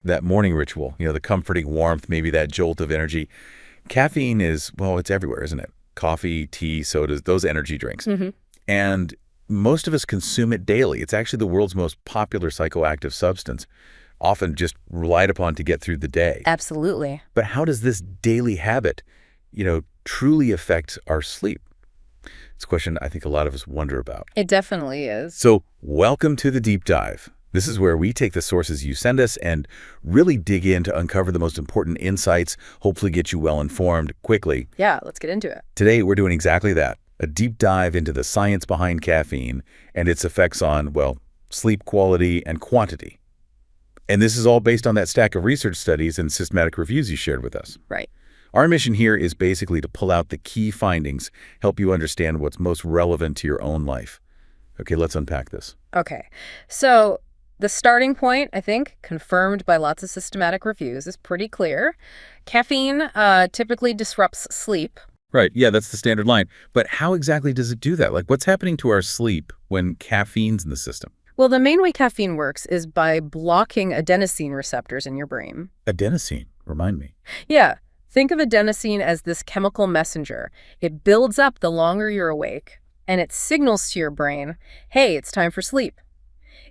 That morning ritual, the comforting warmth, maybe that jolt of energy. Caffeine is, well, it's everywhere, isn't it? Coffee, tea, sodas, those energy drinks. And most of us consume it daily. It's actually the world's most popular psychoactive substance, often just relied upon to get through the day. Absolutely. But how does this daily habit, truly affect our sleep? It's a question I think a lot of us wonder about. It definitely is. So welcome to the deep dive. This is where we take the sources you send us and really dig in to uncover the most important insights, hopefully get you well informed quickly. Yeah, let's get into it. Today, we're doing exactly that, a deep dive into the science behind caffeine and its effects on, well, sleep quality and quantity. And this is all based on that stack of research studies and systematic reviews you shared with us. Right. Our mission here is basically to pull out the key findings, help you understand what's most relevant to your own life. Okay, let's unpack this. Okay. So the starting point, I think, confirmed by lots of systematic reviews, is pretty clear. Caffeine typically disrupts sleep. Right, yeah, that's the standard line. But how exactly does it do that? Like, what's happening to our sleep when caffeine's in the system? Well, the main way caffeine works is by blocking adenosine receptors in your brain. Adenosine, remind me. Yeah. Think of adenosine as this chemical messenger. It builds up the longer you're awake, and it signals to your brain, hey, it's time for sleep.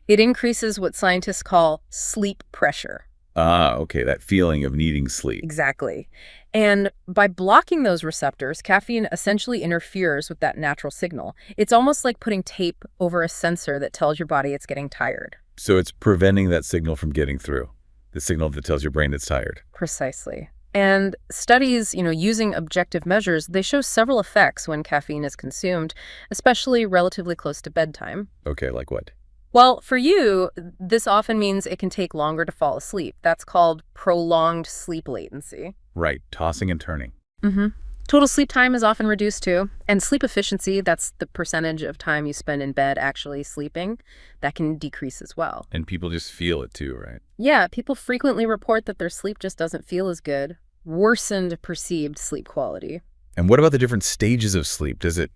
It increases what scientists call sleep pressure. Ah, okay, that feeling of needing sleep. Exactly. And by blocking those receptors, caffeine essentially interferes with that natural signal. It's almost like putting tape over a sensor that tells your body it's getting tired. So it's preventing that signal from getting through, the signal that tells your brain it's tired. Precisely. And studies, using objective measures, they show several effects when caffeine is consumed, especially relatively close to bedtime. Okay, like what? Well, for you, this often means it can take longer to fall asleep. That's called prolonged sleep latency. Right, tossing and turning. Total sleep time is often reduced too. And sleep efficiency, that's the percentage of time you spend in bed actually sleeping, that can decrease as well. And people just feel it too, right? Yeah, people frequently report that their sleep just doesn't feel as good. Worsened perceived sleep quality. And what about the different stages of sleep? Does it,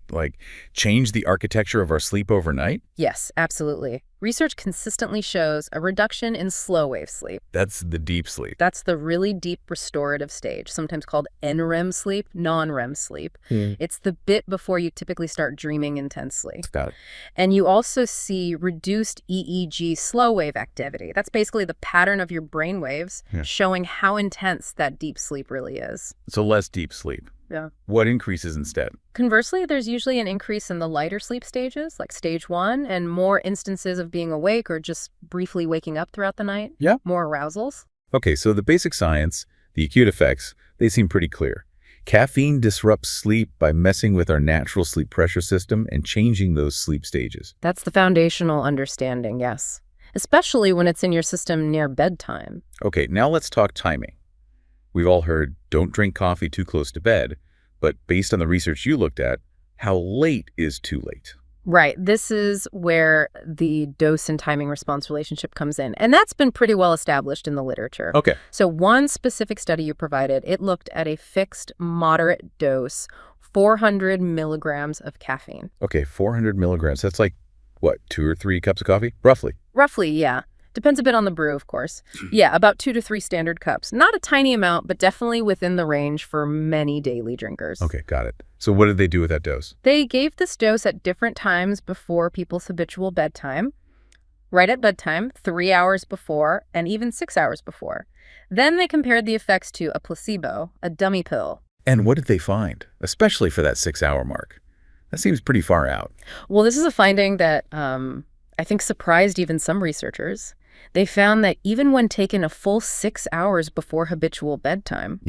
change the architecture of our sleep overnight? Yes, absolutely. Research consistently shows a reduction in slow-wave sleep. That's the deep sleep. That's the really deep restorative stage, sometimes called NREM sleep, non-REM sleep. It's the bit before you typically start dreaming intensely. Got it. And you also see reduced EEG slow-wave activity. That's basically the pattern of your brain waves showing how intense that deep sleep really is. So less deep sleep. Yeah. What increases instead? Conversely, there's usually an increase in the lighter sleep stages, like stage 1, and more instances of being awake or just briefly waking up throughout the night. Yeah. More arousals. Okay, so the basic science, the acute effects, they seem pretty clear. Caffeine disrupts sleep by messing with our natural sleep pressure system and changing those sleep stages. That's the foundational understanding, yes. Especially when it's in your system near bedtime. Okay, now let's talk timing. We've all heard, don't drink coffee too close to bed, but based on the research you looked at, how late is too late? Right. This is where the dose and timing response relationship comes in. And that's been pretty well established in the literature. Okay. So one specific study you provided, it looked at a fixed moderate dose, 400 milligrams of caffeine. Okay, 400 milligrams. That's like, what, 2 or 3 cups of coffee? Roughly. Roughly, yeah. Depends a bit on the brew, of course. Yeah, about 2 to 3 standard cups. Not a tiny amount, but definitely within the range for many daily drinkers. Okay, got it. So what did they do with that dose? They gave this dose at different times before people's habitual bedtime. Right at bedtime, 3 hours before, and even 6 hours before. Then they compared the effects to a placebo, a dummy pill. And what did they find, especially for that 6-hour mark? That seems pretty far out. Well, this is a finding that I think surprised even some researchers. They found that even when taken a full 6 hours before habitual bedtime,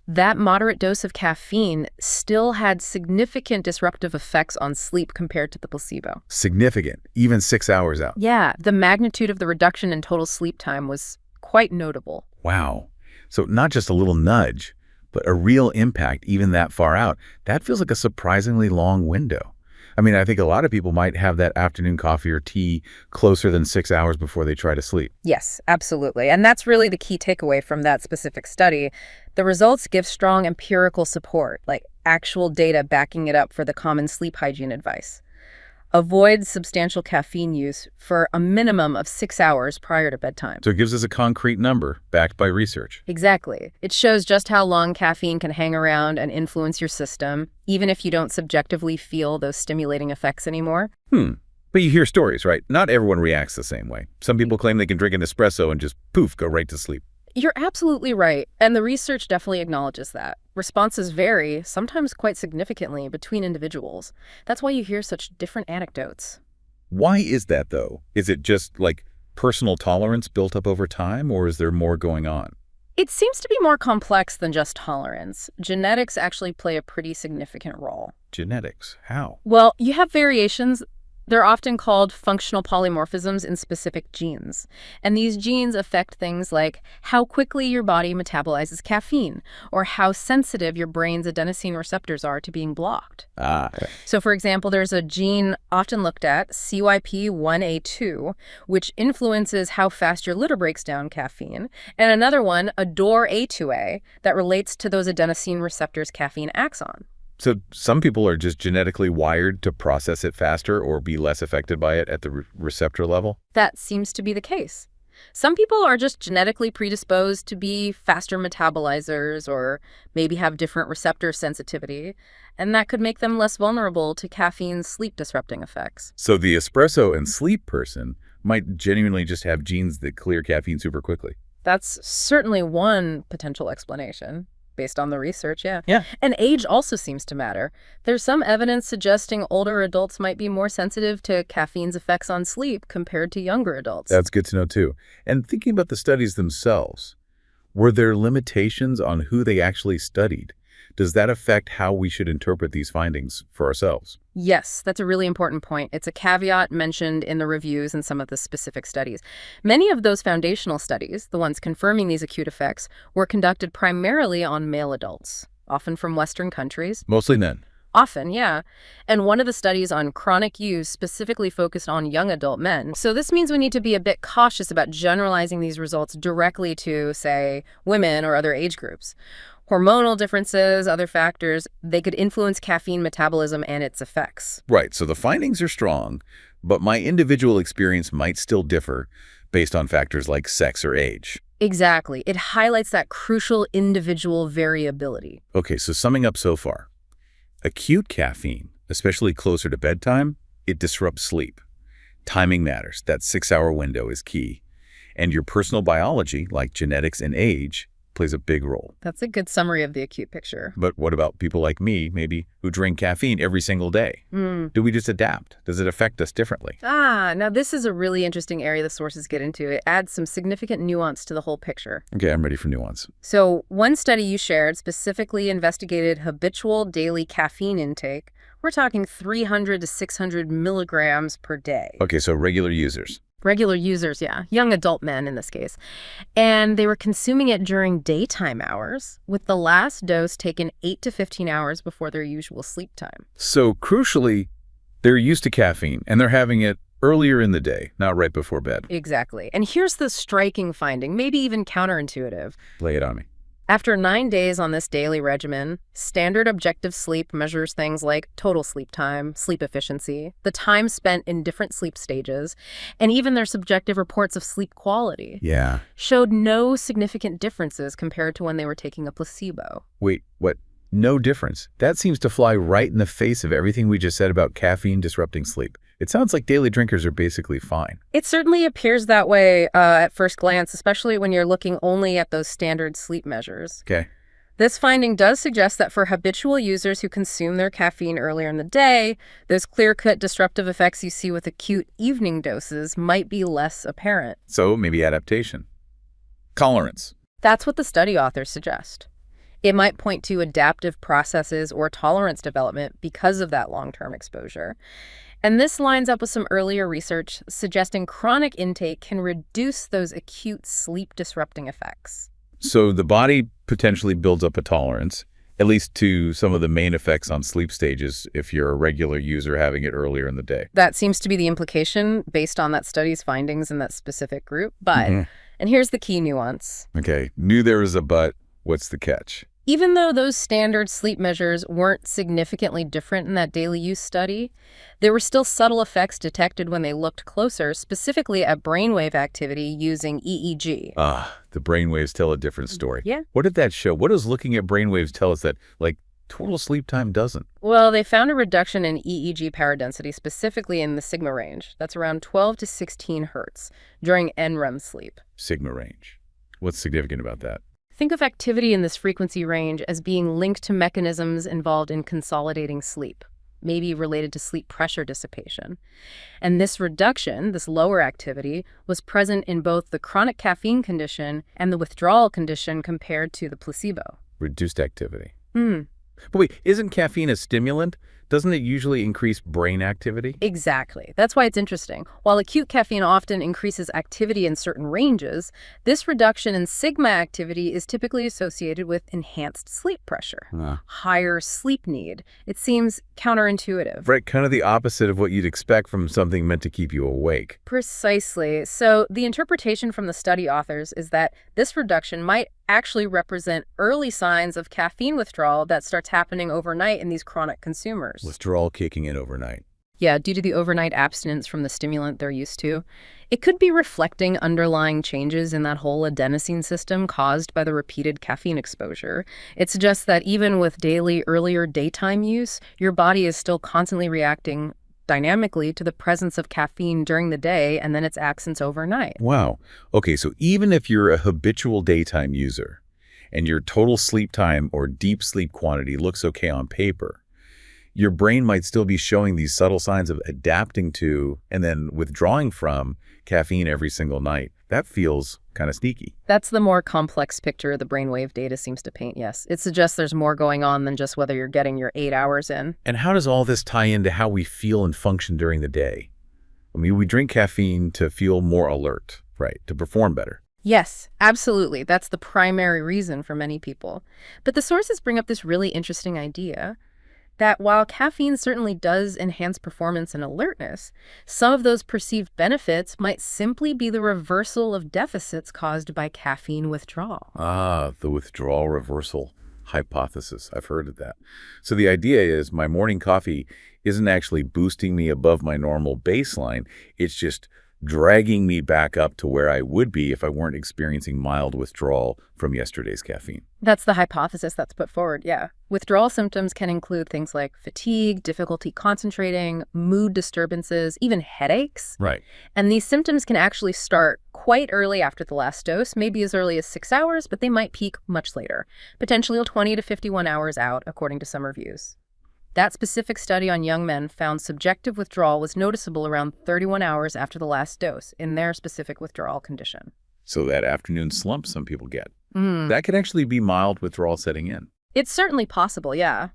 that moderate dose of caffeine still had significant disruptive effects on sleep compared to the placebo. Significant, even 6 hours out. Yeah, the magnitude of the reduction in total sleep time was quite notable. Wow. So not just a little nudge, but a real impact even that far out. That feels like a surprisingly long window. I mean, I think a lot of people might have that afternoon coffee or tea closer than 6 hours before they try to sleep. Yes, absolutely. And that's really the key takeaway from that specific study. The results give strong empirical support, like actual data backing it up for the common sleep hygiene advice. Avoid substantial caffeine use for a minimum of 6 hours prior to bedtime. So it gives us a concrete number backed by research. Exactly. It shows just how long caffeine can hang around and influence your system, even if you don't subjectively feel those stimulating effects anymore. But you hear stories, right? Not everyone reacts the same way. Some people claim they can drink an espresso and just, poof, go right to sleep. You're absolutely right, and the research definitely acknowledges that. Responses vary, sometimes quite significantly, between individuals. That's why you hear such different anecdotes. Why is that, though? Is it just, like, personal tolerance built up over time, or is there more going on? It seems to be more complex than just tolerance. Genetics actually play a pretty significant role. Genetics? How? Well, you have variations. They're often called functional polymorphisms in specific genes. And these genes affect things like how quickly your body metabolizes caffeine or how sensitive your brain's adenosine receptors are to being blocked. Okay. So, for example, there's a gene often looked at, CYP1A2, which influences how fast your liver breaks down caffeine, and another one, ADORA2A, that relates to those adenosine receptors caffeine acts on. So some people are just genetically wired to process it faster or be less affected by it at the receptor level? That seems to be the case. Some people are just genetically predisposed to be faster metabolizers or maybe have different receptor sensitivity, and that could make them less vulnerable to caffeine's sleep-disrupting effects. So the espresso and sleep person might genuinely just have genes that clear caffeine super quickly. That's certainly one potential explanation. Based on the research, yeah. Yeah. And age also seems to matter. There's some evidence suggesting older adults might be more sensitive to caffeine's effects on sleep compared to younger adults. That's good to know, too. And thinking about the studies themselves, were there limitations on who they actually studied? Does that affect how we should interpret these findings for ourselves? Yes, that's a really important point. It's a caveat mentioned in the reviews and some of the specific studies. Many of those foundational studies, the ones confirming these acute effects, were conducted primarily on male adults, often from Western countries. Mostly men. Often, yeah. And one of the studies on chronic use specifically focused on young adult men. So this means we need to be a bit cautious about generalizing these results directly to, say, women or other age groups. Hormonal differences, other factors, they could influence caffeine metabolism and its effects. Right, so the findings are strong, but my individual experience might still differ based on factors like sex or age. Exactly. It highlights that crucial individual variability. Okay, so summing up so far, acute caffeine, especially closer to bedtime, it disrupts sleep. Timing matters. That 6-hour window is key. And your personal biology, like genetics and age, plays a big role. That's a good summary of the acute picture. But what about people like me, maybe, who drink caffeine every single day? Do we just adapt? Does it affect us differently? Now this is a really interesting area the sources get into. It adds some significant nuance to the whole picture. Okay, I'm ready for nuance. So one study you shared specifically investigated habitual daily caffeine intake. We're talking 300 to 600 milligrams per day. Okay, so regular users. Regular users, yeah. Young adult men in this case. And they were consuming it during daytime hours, with the last dose taken 8 to 15 hours before their usual sleep time. So crucially, they're used to caffeine, and they're having it earlier in the day, not right before bed. Exactly. And here's the striking finding, maybe even counterintuitive. Lay it on me. After 9 days on this daily regimen, standard objective sleep measures things like total sleep time, sleep efficiency, the time spent in different sleep stages, and even their subjective reports of sleep quality. Yeah. Showed no significant differences compared to when they were taking a placebo. Wait, what? No difference? That seems to fly right in the face of everything we just said about caffeine disrupting sleep. It sounds like daily drinkers are basically fine. It certainly appears that way at first glance, especially when you're looking only at those standard sleep measures. Okay. This finding does suggest that for habitual users who consume their caffeine earlier in the day, those clear-cut disruptive effects you see with acute evening doses might be less apparent. So maybe adaptation. Tolerance. That's what the study authors suggest. It might point to adaptive processes or tolerance development because of that long-term exposure. And this lines up with some earlier research suggesting chronic intake can reduce those acute sleep-disrupting effects. So the body potentially builds up a tolerance, at least to some of the main effects on sleep stages if you're a regular user having it earlier in the day. That seems to be the implication based on that study's findings in that specific group. But, and here's the key nuance. Okay, knew there was a but. What's the catch? Even though those standard sleep measures weren't significantly different in that daily use study, there were still subtle effects detected when they looked closer, specifically at brainwave activity using EEG. The brainwaves tell a different story. Yeah. What did that show? What does looking at brainwaves tell us that, like, total sleep time doesn't? Well, they found a reduction in EEG power density, specifically in the sigma range. That's around 12 to 16 hertz during NREM sleep. Sigma range. What's significant about that? Think of activity in this frequency range as being linked to mechanisms involved in consolidating sleep, maybe related to sleep pressure dissipation. And this reduction, this lower activity, was present in both the chronic caffeine condition and the withdrawal condition compared to the placebo. Reduced activity. But wait, isn't caffeine a stimulant? Doesn't it usually increase brain activity? Exactly. That's why it's interesting. While acute caffeine often increases activity in certain ranges, this reduction in sigma activity is typically associated with enhanced sleep pressure, higher sleep need. It seems counterintuitive. Right, kind of the opposite of what you'd expect from something meant to keep you awake. Precisely. So the interpretation from the study authors is that this reduction might actually represent early signs of caffeine withdrawal that starts happening overnight in these chronic consumers. Withdrawal kicking in overnight. Yeah, due to the overnight abstinence from the stimulant they're used to. It could be reflecting underlying changes in that whole adenosine system caused by the repeated caffeine exposure. It suggests that even with daily, earlier daytime use, your body is still constantly reacting dynamically to the presence of caffeine during the day and then its absence overnight. Wow. Okay, so even if you're a habitual daytime user and your total sleep time or deep sleep quantity looks okay on paper, your brain might still be showing these subtle signs of adapting to and then withdrawing from caffeine every single night. That feels kind of sneaky. That's the more complex picture the brainwave data seems to paint, yes. It suggests there's more going on than just whether you're getting your 8 hours in. And how does all this tie into how we feel and function during the day? I mean, we drink caffeine to feel more alert, right? To perform better. Yes, absolutely. That's the primary reason for many people. But the sources bring up this really interesting idea that while caffeine certainly does enhance performance and alertness, some of those perceived benefits might simply be the reversal of deficits caused by caffeine withdrawal. The withdrawal reversal hypothesis. I've heard of that. So the idea is my morning coffee isn't actually boosting me above my normal baseline. It's just dragging me back up to where I would be if I weren't experiencing mild withdrawal from yesterday's caffeine. That's the hypothesis that's put forward, yeah. Withdrawal symptoms can include things like fatigue, difficulty concentrating, mood disturbances, even headaches. Right. And these symptoms can actually start quite early after the last dose, maybe as early as 6 hours, but they might peak much later, potentially 20 to 51 hours out, according to some reviews. That specific study on young men found subjective withdrawal was noticeable around 31 hours after the last dose in their specific withdrawal condition. So that afternoon slump some people get, that could actually be mild withdrawal setting in. It's certainly possible, yeah.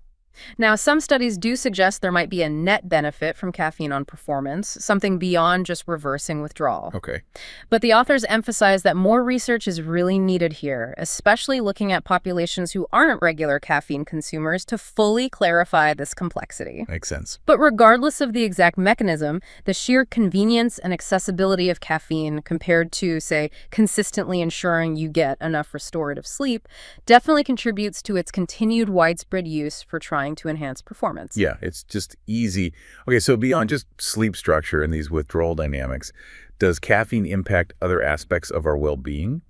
Now, some studies do suggest there might be a net benefit from caffeine on performance, something beyond just reversing withdrawal. Okay. But the authors emphasize that more research is really needed here, especially looking at populations who aren't regular caffeine consumers to fully clarify this complexity. Makes sense. But regardless of the exact mechanism, the sheer convenience and accessibility of caffeine compared to, say, consistently ensuring you get enough restorative sleep definitely contributes to its continued widespread use for trying to enhance performance. Yeah, it's just easy. Okay, so beyond just sleep structure and these withdrawal dynamics, does caffeine impact other aspects of our well-being,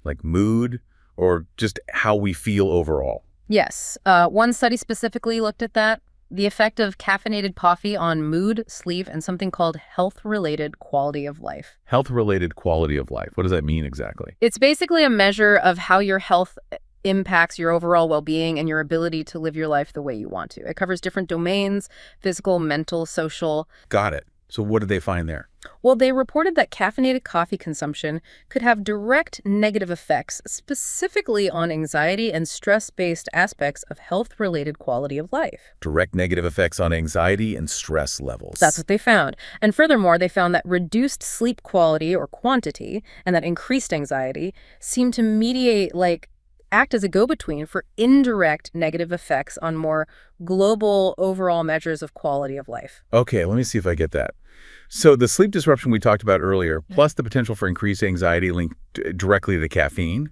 like mood or just how we feel overall? Yes. One study specifically looked at that. The effect of caffeinated coffee on mood, sleep, and something called health-related quality of life. Health-related quality of life. What does that mean exactly? It's basically a measure of how your health impacts your overall well-being and your ability to live your life the way you want to. It covers different domains: physical, mental, social. Got it. So what did they find there? Well, they reported that caffeinated coffee consumption could have direct negative effects, specifically on anxiety and stress-based aspects of health-related quality of life. Direct negative effects on anxiety and stress levels. That's what they found. And furthermore, they found that reduced sleep quality or quantity and that increased anxiety seemed to act as a go-between for indirect negative effects on more global overall measures of quality of life. Okay, let me see if I get that. So the sleep disruption we talked about earlier, plus the potential for increased anxiety linked directly to caffeine,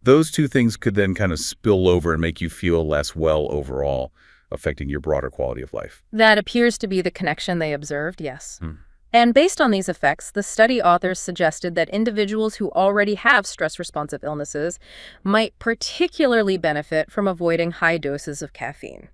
those two things could then kind of spill over and make you feel less well overall, affecting your broader quality of life. That appears to be the connection they observed, yes. Hmm. And based on these effects, the study authors suggested that individuals who already have stress-responsive illnesses might particularly benefit from avoiding high doses of caffeine.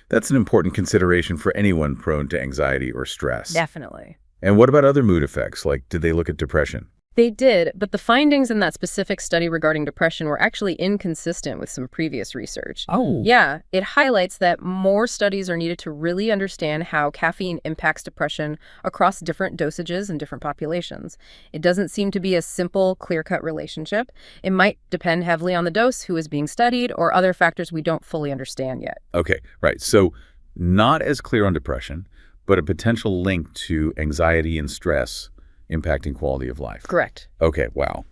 That's an important consideration for anyone prone to anxiety or stress. Definitely. And what about other mood effects? Like, did they look at depression? They did, but the findings in that specific study regarding depression were actually inconsistent with some previous research. Oh. Yeah, it highlights that more studies are needed to really understand how caffeine impacts depression across different dosages and different populations. It doesn't seem to be a simple, clear-cut relationship. It might depend heavily on the dose, who is being studied, or other factors we don't fully understand yet. Okay, right. So not as clear on depression, but a potential link to anxiety and stress impacting quality of life. Correct. Okay, wow.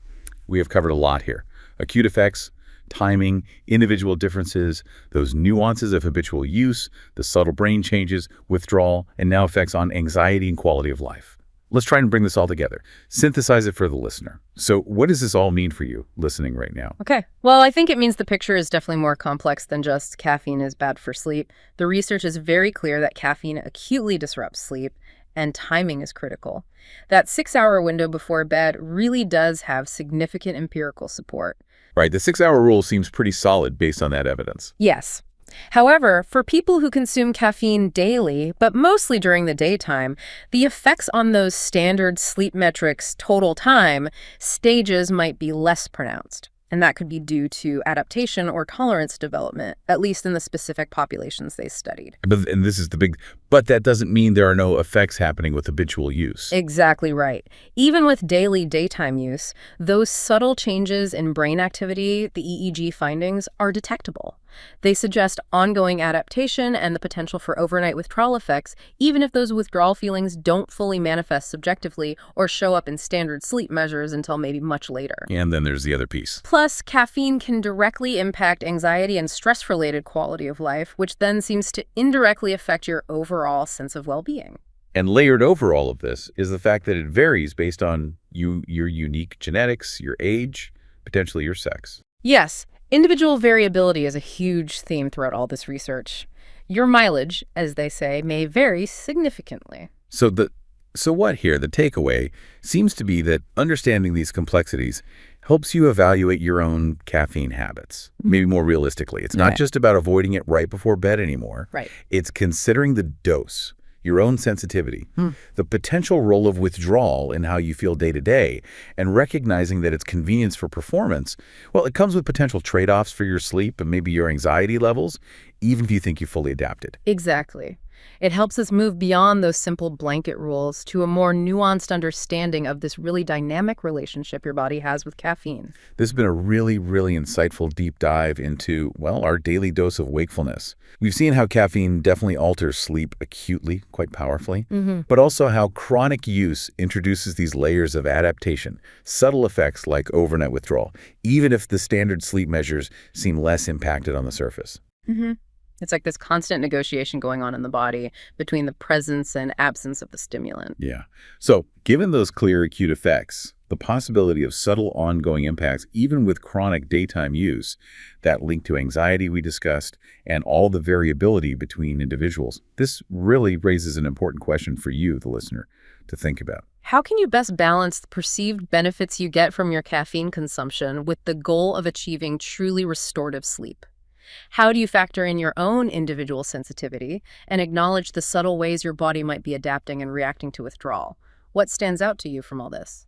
We have covered a lot here. Acute effects, timing, individual differences, those nuances of habitual use, the subtle brain changes, withdrawal, and now effects on anxiety and quality of life. Let's try and bring this all together. Synthesize it for the listener. So what does this all mean for you listening right now? Okay. Well, I think it means the picture is definitely more complex than just caffeine is bad for sleep. The research is very clear that caffeine acutely disrupts sleep, and timing is critical. That 6-hour window before bed really does have significant empirical support. Right, the 6-hour rule seems pretty solid based on that evidence. Yes. However, for people who consume caffeine daily, but mostly during the daytime, the effects on those standard sleep metrics, total time, stages might be less pronounced. And that could be due to adaptation or tolerance development, at least in the specific populations they studied. And this is the big, but that doesn't mean there are no effects happening with habitual use. Exactly right. Even with daily daytime use, those subtle changes in brain activity, the EEG findings, are detectable. They suggest ongoing adaptation and the potential for overnight withdrawal effects, even if those withdrawal feelings don't fully manifest subjectively or show up in standard sleep measures until maybe much later. And then there's the other piece. Plus, caffeine can directly impact anxiety and stress-related quality of life, which then seems to indirectly affect your overall sense of well-being. And layered over all of this is the fact that it varies based on your unique genetics, your age, potentially your sex. Yes. Individual variability is a huge theme throughout all this research. Your mileage, as they say, may vary significantly. So what here? The takeaway seems to be that understanding these complexities helps you evaluate your own caffeine habits, maybe more realistically. It's not just about avoiding it right before bed anymore. Right. It's considering the dose, your own sensitivity, the potential role of withdrawal in how you feel day to day, and recognizing that its convenience for performance, well, it comes with potential trade-offs for your sleep and maybe your anxiety levels, even if you think you fully adapted. Exactly. It helps us move beyond those simple blanket rules to a more nuanced understanding of this really dynamic relationship your body has with caffeine. This has been a really, really insightful deep dive into, well, our daily dose of wakefulness. We've seen how caffeine definitely alters sleep acutely, quite powerfully, but also how chronic use introduces these layers of adaptation, subtle effects like overnight withdrawal, even if the standard sleep measures seem less impacted on the surface. It's like this constant negotiation going on in the body between the presence and absence of the stimulant. Yeah. So given those clear acute effects, the possibility of subtle ongoing impacts, even with chronic daytime use, that link to anxiety we discussed, and all the variability between individuals, this really raises an important question for you, the listener, to think about. How can you best balance the perceived benefits you get from your caffeine consumption with the goal of achieving truly restorative sleep? How do you factor in your own individual sensitivity and acknowledge the subtle ways your body might be adapting and reacting to withdrawal? What stands out to you from all this?